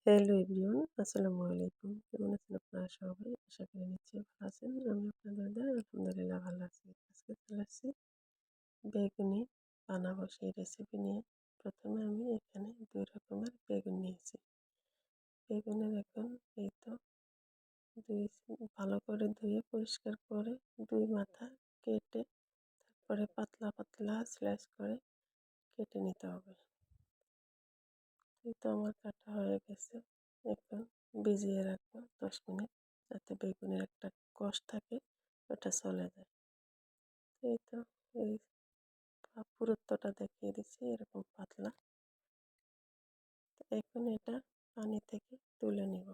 Hello everyone, আসসালামু আলাইকুম। কেমন আছেন আপনারা সবাই? আশা করি নিশ্চয়ই ভালো আছেন। আমি আপনাদের দোয়ায় আলহামদুলিল্লাহ ভালো আছি। আজকে চলে আসছি বেগুনি বানাবো সেই রেসিপি নিয়ে। প্রথমে আমি এখানে ২ রকমের বেগুন নিয়েছি। বেগুনের এখন এই তো ভালো করে ধুয়ে পরিষ্কার করে ২ মাথা কেটে তারপরে পাতলা পাতলা স্লাইস করে কেটে নিতে হবে। এই তো আমার কাটা হয়ে গেছে। এখন ভিজিয়ে রাখবো ১০ মিনিট যাতে বেগুনের একটা কষ থাকে ওটা চলে যায়। এই তো এই পুরুত্বটা দেখিয়ে দিচ্ছি এরকম পাতলা। তো এখন এটা পানি থেকে তুলে নিব।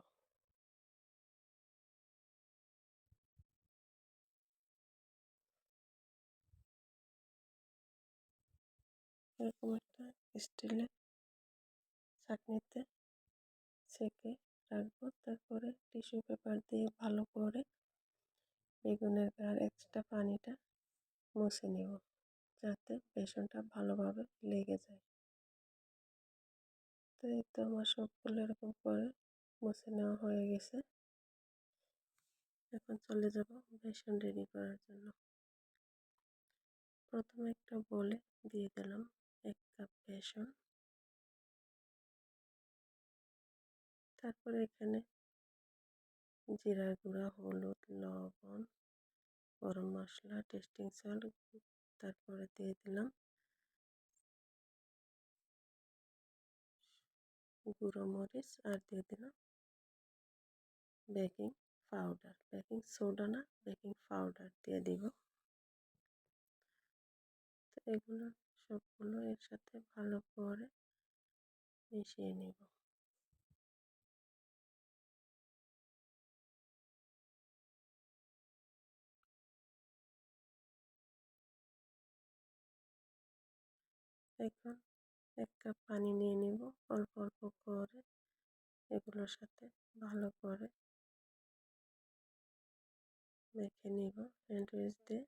এরকম একটা স্টিলের ছাঁকনিতে ছেঁকে রাখবো। তারপরে টিস্যু পেপার দিয়ে ভালো করে বেগুনের গায়ের এক্সট্রা পানিটা মুছে নেব যাতে বেসনটা ভালোভাবে লেগে যায়। তো এই তো আমার সবগুলো এরকম করে মুছে নেওয়া হয়ে গেছে। এখন চলে যাব বেসন রেডি করার জন্য। প্রথমে একটা বলে দিয়ে দিলাম ১ কাপ বেসন। তারপরে এখানে জিরার গুঁড়া, হলুদ, লবণ, গরম মশলা, টেস্টিং সল্ট, তারপরে দিয়ে দিলাম গুঁড়ো মরিচ আর দিয়ে দিলাম বেকিং পাউডার। বেকিং সোডা না, বেকিং পাউডার দিয়ে দিব। তো এগুলো সবগুলো এর সাথে ভালো করে মিশিয়ে নেব। এখন ১ কাপ পানি নিয়ে নেব, অল্প অল্প করে এগুলোর সাথে ভালো করে মেখে নিব হ্যান্ড উইচ দিয়ে।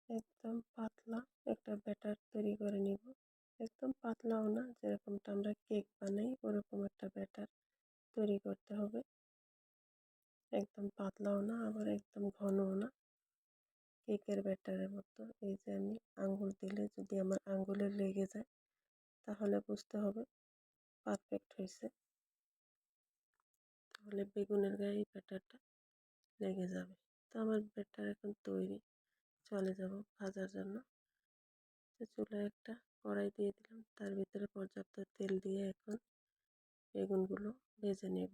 একদম পাতলা একটা ব্যাটার তৈরি করে নিব। একদম পাতলাও না, যেরকমটা আমরা কেক বানাই ওরকম একটা ব্যাটার তৈরি করতে হবে। একদম পাতলাও না, আবার একদম ঘনও না, কেকের ব্যাটারের মতো। এই যে আমি আঙ্গুল দিলে যদি আমার আঙ্গুলে লেগে যায় তাহলে বুঝতে হবে পারফেক্ট হয়েছে। তাহলে বেগুনের গায়ে এই ব্যাটারটা লেগে যাবে। তো আমার ব্যাটার এখন তৈরি। চলে যাব ভাজার জন্য। তো চুলায় একটা কড়াই দিয়ে দিলাম, তার ভিতরে পর্যাপ্ত তেল দিয়ে এখন বেগুনগুলো ভেজে নেব।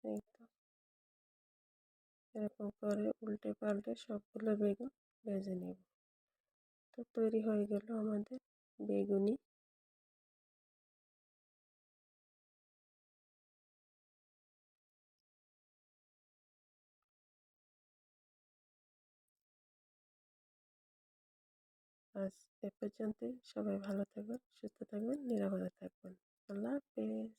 এই তো এরকম করে উল্টে পাল্টে সবগুলো বেগুন ভেজে নেব। তো তৈরি হয়ে গেল আমাদের বেগুনি। আজ এ পর্যন্তই। সবাই ভালো থাকবেন, সুস্থ থাকবেন, নিরাপদে থাকবেন। আল্লাহ হাফেজ।